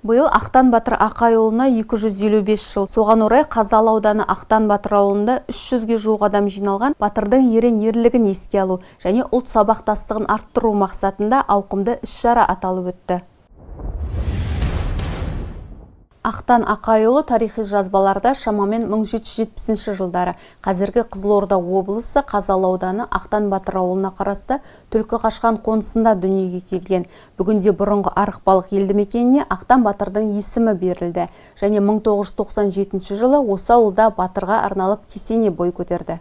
Биыл Ақтан Батыр Ақайұлына 255 жыл. Соған орай Қазалы ауданы Ақтан Батыр ауылында 300-ге жуық адам жиналған батырдың ерен ерлігін еске алу және ұлт сабақтастығын арттыру мақсатында ауқымды іс-шара аталып өтті. Ақтан Ақайұлы тарихи жазбаларда шамамен 1770 жылдары қазіргі Қызылорда облысы Қазалы ауданы Ақтан Батыр ауылына қарасты Түлкі Қашқан қонысында дүниеге келген. Бүгінде бұрынғы Арықбалық елді мекеніне Ақтан Батырдың есімі берілді және 1997 жылы осы ауылда батырға арналып кесене бой көтерді.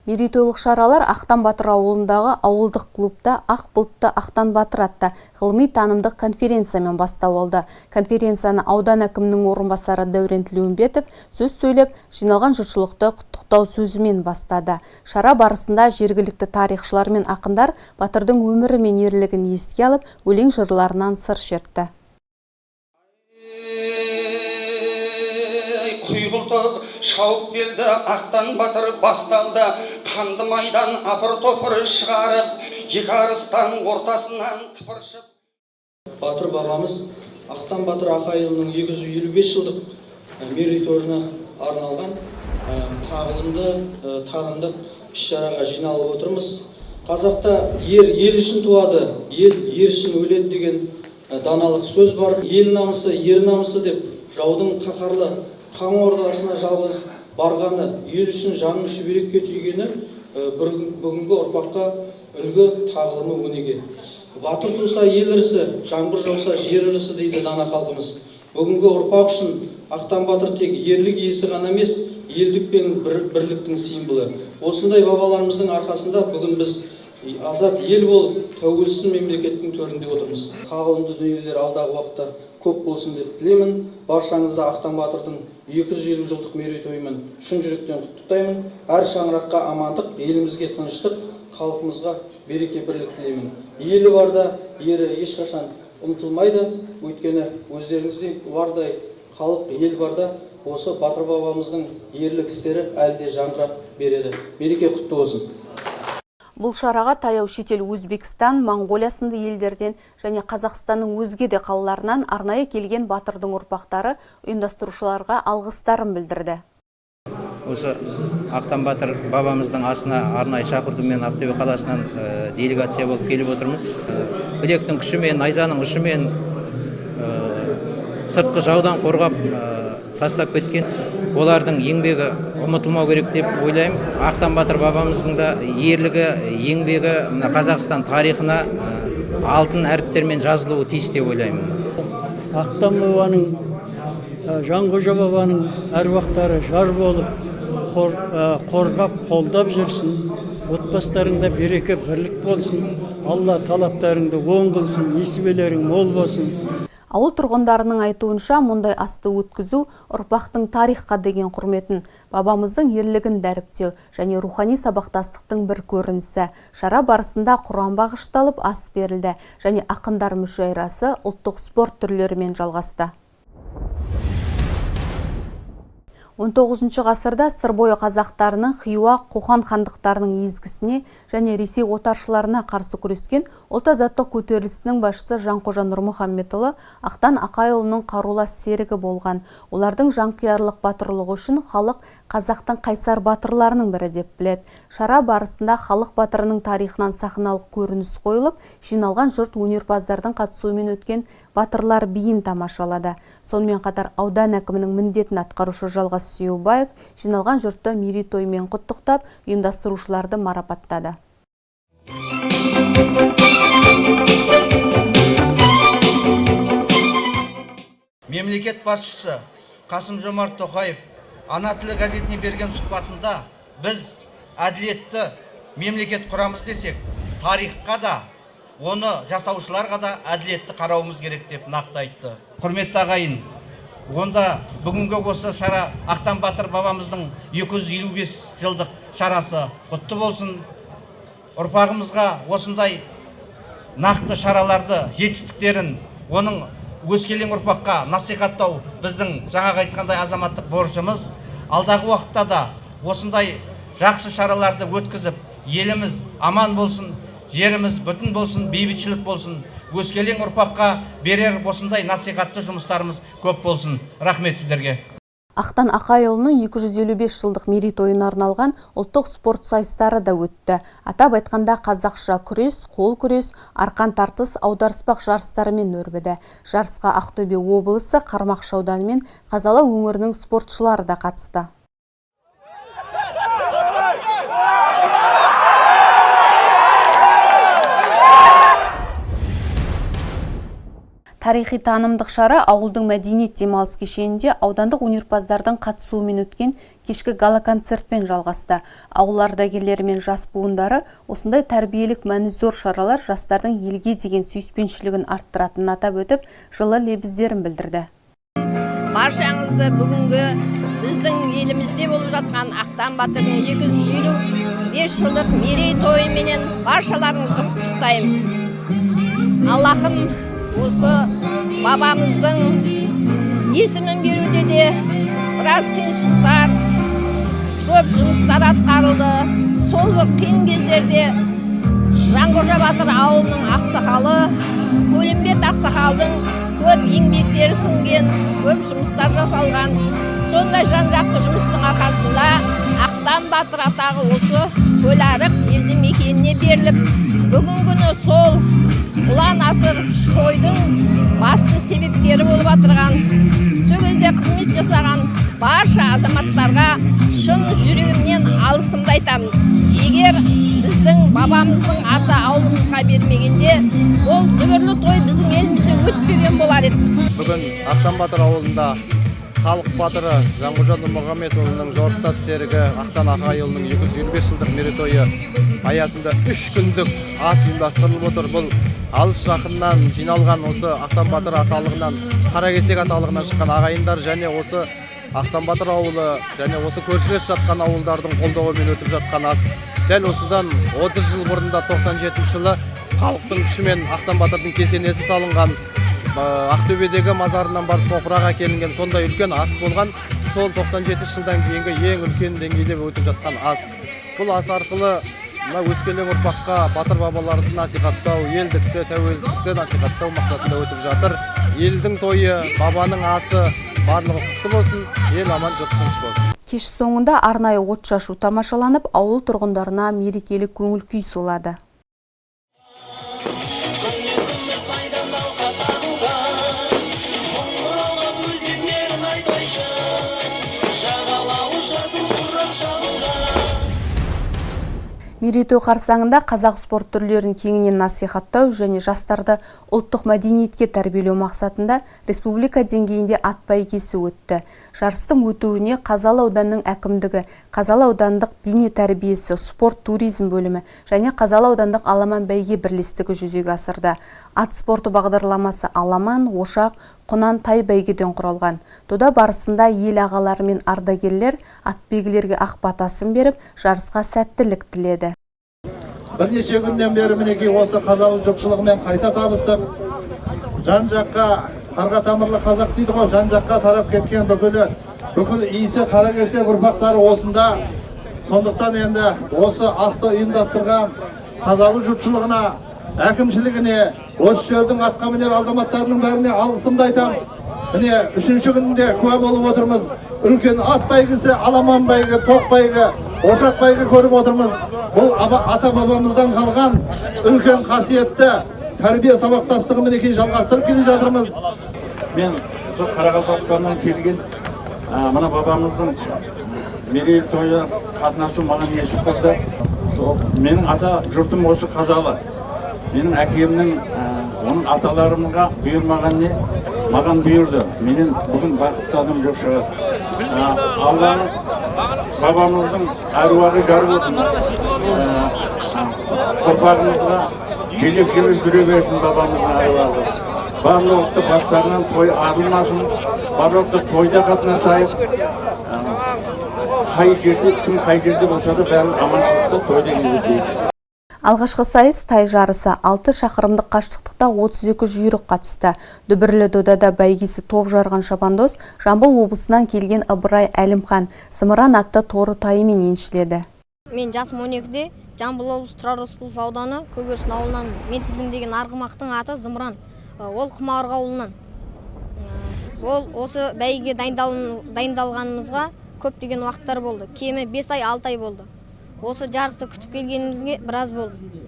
Мерейтойлық шаралар Ақтан Батыр ауылындағы ауылдық клубта Ақ бұлтты Ақтан Батыр атты ғылыми танымдық конференциямен бастау алды. Конференцияны аудан әкімінің орынбасары Дәурен Тілеумбетов сөз сөйлеп, жиналған жұртшылықты құттықтау сөзімен бастады. Шара барысында жергілікті тарихшылар мен ақындар батырдың өмірі мен ерлігін еске алып, өлең жырларынан сыр шертті. Құйғылтып шауып келді Ақтан Батыр басталды, қанды майдан апыр-топыр шығарып, екі арыстан ортасынан тыпыршып. Батыр бабамыз Ақтан Батыр Ақайұлының 255 жылдық мерейтойына арналған тағылымдық іс-шараға жиналып отырмыз. Қазақта ел үшін туады, ел үшін өледі деген даналық сөз бар. Ел намысы, ер намысы деп жаудың қаһарлы қан ордасына жалғыз барғаны, ел үшін жанын шүберекке түйгені бүгінгі ұрпаққа үлгі, тағылымы, өнеге. Батыр туса ел ірісі, жаңбыр жауса жер ірісі дейді дана халқымыз. Бүгінгі ұрпақ үшін Ақтан Батыр тек ерлік иесі ғана емес, елдік пен бірліктің символы. Осындай бабаларымыздың арқасында бүгін біз азат ел болып, тәуелсіз мемлекеттің төрінде отырмыз. Тағылымды дүниелер алдағы уақытта көп болсын деп тілеймін. Баршаңызды Ақтан Батырдың 250 жылдық мерейтойымен шын жүректен құттықтаймын. Әр шаңыраққа амандық, елімізге тыныштық, халқымызға береке бірлік тілеймін. Елі барда ері ешқашан ұмытылмайды. Өйткені өздеріңізде бардай халық, ел барда осы батыр бабамыздың ерлік істері әлде жаңғырап береді. Береке құтты болсын. Бұл шараға таяу шетел Өзбекстан, Моңғолия сынды елдерден және Қазақстанның өзге де қалаларынан арнайы келген батырдың ұрпақтары ұйымдастырушыларға алғыстарын білдірді. Осы Ақтан Батыр бабамыздың асына арнайы шақыртумен Ақтөбе қаласынан делегация болып келіп отырмыз. Білектің күшімен, найзаның ұшымен сыртқы жаудан қорғап тастап кеткен олардың еңбегі ұмытылмау керек деп ойлаймын. Ақтан Батыр бабамыздың да ерлігі, еңбегі Қазақстан тарихына алтын әріптермен жазылуы тиіс деп ойлаймын. Ақтан бабаның, Жанғожа бабаның әруақтары жар болып, қорғап, қолдап жүрсін. Отбасыларыңда береке, бірлік болсын. Алла талаптарыңды оң қылсын, несібелерің мол болсын. Ауыл тұрғындарының айтуынша, мұндай асты өткізу ұрпақтың тарихқа деген құрметін, бабамыздың ерлігін дәріптеу және рухани сабақтастықтың бір көрінісі. Шара барысында Құран бағышталып ас берілді және ақындар мүшәйрасы ұлттық спорт түрлерімен жалғасты. 19 ғасырда сыр бойы қазақтарының Хиуа, Қоқан хандықтарының езгісіне және Ресей отаршыларына қарсы күрескен ұлт азаттық көтерілісінің басшысы Жанқожа Нұрмұхаммедұлы Ақтан Ақайұлының қарулас серігі болған. Олардың жанқиярлық батырлығы үшін халық қазақтың қайсар батырларының бірі деп біледі. Шара барысында халық батырының тарихынан сахналық көрініс қойылып, жиналған жұрт өнерпаздардың қатысуымен өткен батырлар биін тамашалады. Сонымен қатар аудан әкімінің міндетін атқарушы Жалғас Сүйеубаев жиналған жұртты мерейтоймен құттықтап, ұйымдастырушыларды марапаттады. Мемлекет басшысы Қасым-Жомарт Тоқаев Ана тілі газетіне берген сұхбатында біз әділетті мемлекет құрамыз десек, тарихқа да, оны жасаушыларға да әділетті қарауымыз керек деп нақты айтты. Құрметті ағайын, онда бүгінгі осы шара Ақтан Батыр бабамыздың 255 жылдық шарасы құтты болсын. Ұрпағымызға осындай нақты шараларды, жетістіктерін, оның өскелең ұрпаққа насихаттау біздің жаңағы айтқандай азаматтық борышымыз. Алдағы уақытта да осындай жақсы шараларды өткізіп, еліміз аман болсын, жеріміз бүтін болсын, бейбітшілік болсын. Өскелең ұрпаққа берер осындай насихатты жұмыстарымыз көп болсын. Рахмет сіздерге. Ақтан Ақайұлының 255 жылдық мерейтойына арналған ұлттық спорт сайыстары да өтті. Атап айтқанда қазақша күрес, қол күрес, арқан тартыс, аударыспақ жарыстарымен өрбіді. Жарысқа Ақтөбе облысы, Қармақшы ауданы мен Қазалы өңірінің спортшылары да қатысты. Тарихи танымдық шара ауылдың мәдениет демалыс кешенінде аудандық өнерпаздардың қатысуымен өткен кешкі гала-концертпен жалғасты. Ауыл ардагерлері мен жас буындары осындай тәрбиелік мәні зор шаралар жастардың елге деген сүйіспеншілігін арттыратынын атап өтіп, жылы лебіздерін білдірді. Баршаңызды бүгінгі біздің елімізде болып жатқан Ақтан батырдың 255 жылдық мерейтойыменен баршаларыңызды құттықтаймын. Аллахым осы бабамыздың есімін беруде де біраз қиыншылықтар, көп жұмыстар атқарылды. Сол бір қиын кездерде Жанқожа Батыр ауылының ақсақалы, Көлімбет ақсақалдың көп еңбектері сіңген, көп жұмыстар жасалған. Сондай жан-жақты жұмыстың арқасында Ақтан Батыр атағы осы Көларық елді мекеніне беріліп, бүгінгі күні сол ұлан асыр тойдың басты себепкері болып отырған, сол кезде қызмет жасаған барша азаматтарға шын жүрегімнен алғысымды айтамын. Егер біздің бабамыздың аты ауылымызға бермегенде, ол дүбірлі той біздің елімізде өтпеген болар еді. Бүгін Ақтан Батыр ауылында халық батыры Жанқожа Нұрмұхамедұлының жорықтас серігі Ақтан Ақайұлының 225 жылдық мерейтойы аясында 3 күндік ас ұйымдастырылып отыр. Бұл алыс жақыннан жиналған осы Ақтан Батыр аталығынан, Қаракесек аталығынан шыққан ағайындар және осы Ақтан Батыр ауылы және осы көршілес жатқан ауылдардың қолдауымен өтіп жатқан ас. Дәл осыдан 30 жыл бұрында 97 жылы халықтың күшімен Ақтан Батырдың кесенесі салынған, Ақтөбедегі мазарынан барып топырақ әкелінген сондай үлкен ас болған. Сол 97 жылдан кейінгі ең үлкен деңгейде өтіп жатқан ас. Бұл ас арқылы өскелең ұрпаққа батыр бабаларды насихаттау, елдікті, тәуелсіздікті насихаттау мақсатында өтіп жатыр. Елдің тойы, бабаның асы барлығы құтты болсын, ел аман, жұрт тыныш болсын. Кеш соңында арнайы отшашу тамашаланып, ауыл тұрғындарына мерекелік көңіл күй сыйлады. Мерейтой қарсаңында қазақ спорт түрлерін кеңінен насихаттау және жастарды ұлттық мәдениетке тәрбиелеу мақсатында республика деңгейінде ат бәйгесі өтті. Жарыстың өтуіне Қазалы ауданының әкімдігі, Қазалы аудандық дене тәрбиесі, спорт туризм бөлімі және Қазалы аудандық аламан бәйге бірлестігі жүзеге асырды. Ат спорты бағдарламасы аламан, ошақ, құнан, тай бәйгеден құралған. Дода барысында ел ағалары мен ардагерлер атбегілерге ақ батасын беріп, жарысқа сәттілік тіледі. Бірнеше күннен бері мінекей осы Қазалы жұртшылығымен қайта табыстық. Жан-жаққа қарға тамырлы қазақ дейді ғой, жан-жаққа тарап кеткен бүкіл иісі Қаракесек ұрпақтары осында. Сондықтан енді осы асты ұйымдастырған Қазалы жұртшылығына, әкімшілігіне, осы жердің атқамінер азаматтарының бәріне алғысымды айтамын. Міне 3-ші күнде куә болып отырмыз. Үлкен ат бәйгесі, аламан бәйге, тоқ бәйге, ошақ бәйге көріп отырмыз. Бұл ата бабамыздан қалған үлкен қасиетті тәрбие сабақтастығы мінекей жалғастырып келе жатырмыз. Мен Қарақалпақстаннан келген мына бабамыздың мерейтойы қатынасу маған есік тұрды. Менің ата жұртым осы Қазалы. Менің әкемнің, оның аталарымға бұйырмаған не маған бұйырды. Менен бүгін бақытты адам жоқ шығар. Алланың бабамыздың әруағы жар болсын. Ұрпағымызға желек-желек жүре берсін бабамыздың әруағы. Барлық ұлтты бастарынан той арылмасын. Барлық тойда қатынасайық. Қай жерде, кім қай жерде болса да бәрін аманшылықта тойда кездесейік. Алғашқы сайыс тай жарысы 6 шақырымдық қашықтықта 32 жүйрік қатысты. Дүбірлі додада бәйгесі топ жарған шабандоз Жамбыл облысынан келген Ыбырай Әлімхан Зымыран атты торы тайымен еншіледі. Мен жасым 12-де, Жамбыл облысы Тұрар Рысқұлов ауданы Көгершін ауылынан мен тізгіндеген арғымақтың аты Зымыран. Ол Құмарғы ауылынан. Ол осы бәйге дайындалғанымызға көптеген уақыттар болды. Кемі 5 ай, 6 ай болды. Осы жарысты күтіп келгенімізге біраз болды.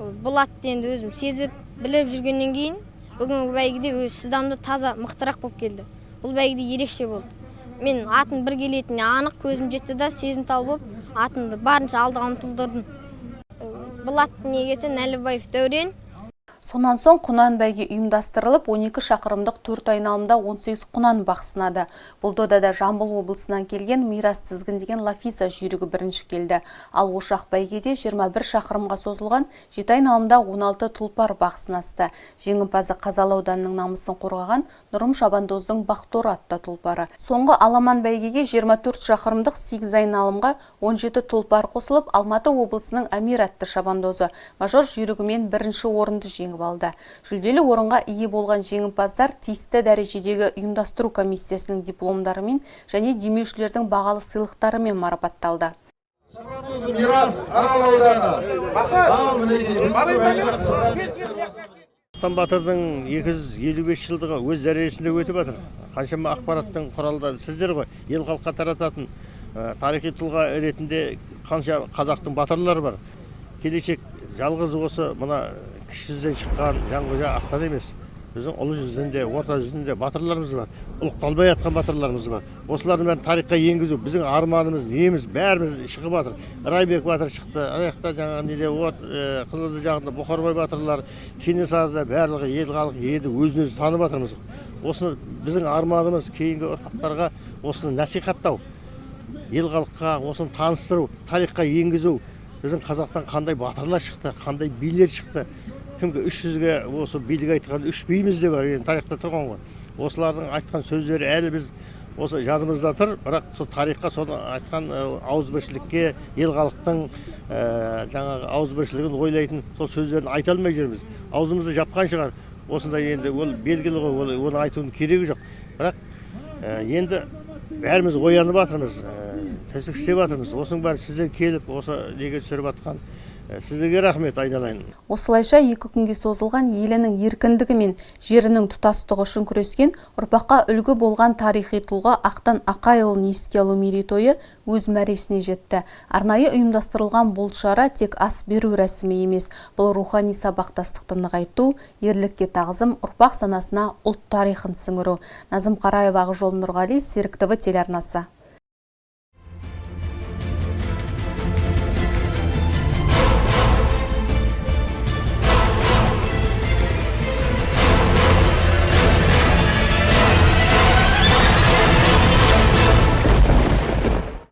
Бұл атты енді өзім сезіп, біліп жүргеннен кейін, бүгінгі бәйгеде өз шыдамды таза мықтырақ болып келді. Бұл бәйгеде ерекше болды. Мен атын бір келетіне анық көзім жетті да сезімтал болып, атымды барынша алдыға ұмтылдырдым. Бұл аттың егесі Нәлібаев Дәурен. Сонан соң құнан бәйге ұйымдастырылып, 12 шақырымдық 4 айналымда 18 құнан бақ сынады. Бұл додада Жамбыл облысынан келген Мирас тізгіндеген Лафиса жүйрігі бірінші келді. Ал Ошақ бәйгеде 21 шақырымға созылған 7 айналымда 16 тұлпар бақ сынасты. Жеңімпазы Қазалы ауданының намысын қорғаған Нұрым Шабандоздың Бақтор атты тұлпары. Соңғы Аламан бәйгеге 24 шақырымдық 8 айналымға 17 тұлпар қосылып, Алматы облысының Амир атты Шабандозы мажор жүйрігімен бірінші орынды жеңіп алды. Жүлделі орынға ие болған жеңімпаздар тиісті дәрежедегі ұйымдастыру комиссиясының дипломдарымен және демеушілердің бағалы сыйлықтарымен марапатталды. Мирас Арал Ақтан Батырдың 255 жылдығы өз дәрежесінде өтіп жатыр. Қаншама ақпараттың құралдары сіздер ғой, ел халыққа тарататын тарихи тұлға ретінде қанша қазақтың батырлары бар. Келешек жалғыз осы мына кіші жүзден шыққан Жанқожа Ақтан емес. Біздің ұлы жүзінде, орта жүзінде батырларымыз бар. Ұлықталмай жатқан батырларымыз бар. Осылардың бәрін тарихқа енгізу біздің арманымыз, неміз, бәріміз шығып жатыр. Райбек батыр шықты, аяқта жаңағы неде Қызылорда жағында Бұқарбай батырлар, Кенесарыда барлығы ел халық енді өзін-өзі танып жатырмыз. Осы біздің арманымыз кейінгі ұрпақтарға осыны насихаттау, ел халыққа осыны таныстыру, тарихқа енгізу. Біздің қазақтан қандай батырлар шықты, қандай билер шықты. Кімге 300-ге осы билік айтқан 3 биіміз де бар, енді тарихта тұрған ғой. Осылардың айтқан сөздері әлі біз осы жадымызда тұр, бірақ сол тарихқа соны айтқан ауызбіршілікке, ел халықтың жаңағы ауызбіршілігін ойлайтын сол сөздерін айта алмай жүрміз. Аузымызды жапқан шығар. Осындай енді ол белгілі ғой, оны айтудың керегі жоқ. Бірақ енді бәріміз оянып жатырмыз, тәсік істеп жатырмыз. Осының бәрі сіздер келіп, осы неге түсіріп жатқан сіздерге рахмет айналайын. Осылайша 2 күнге созылған елінің еркіндігі мен жерінің тұтастығы үшін күрескен ұрпаққа үлгі болған тарихи тұлға Ақтан Ақайұлын еске алу мерейтойы өз мәресіне жетті. Арнайы ұйымдастырылған бұл шара тек ас беру рәсімі емес, бұл рухани сабақтастықты нығайту, ерлікке тағзым, ұрпақ санасына ұлт тарихын сіңіру. Назым Қараева, Ақжол Нұрғали, Серік ТВ телеарнасы.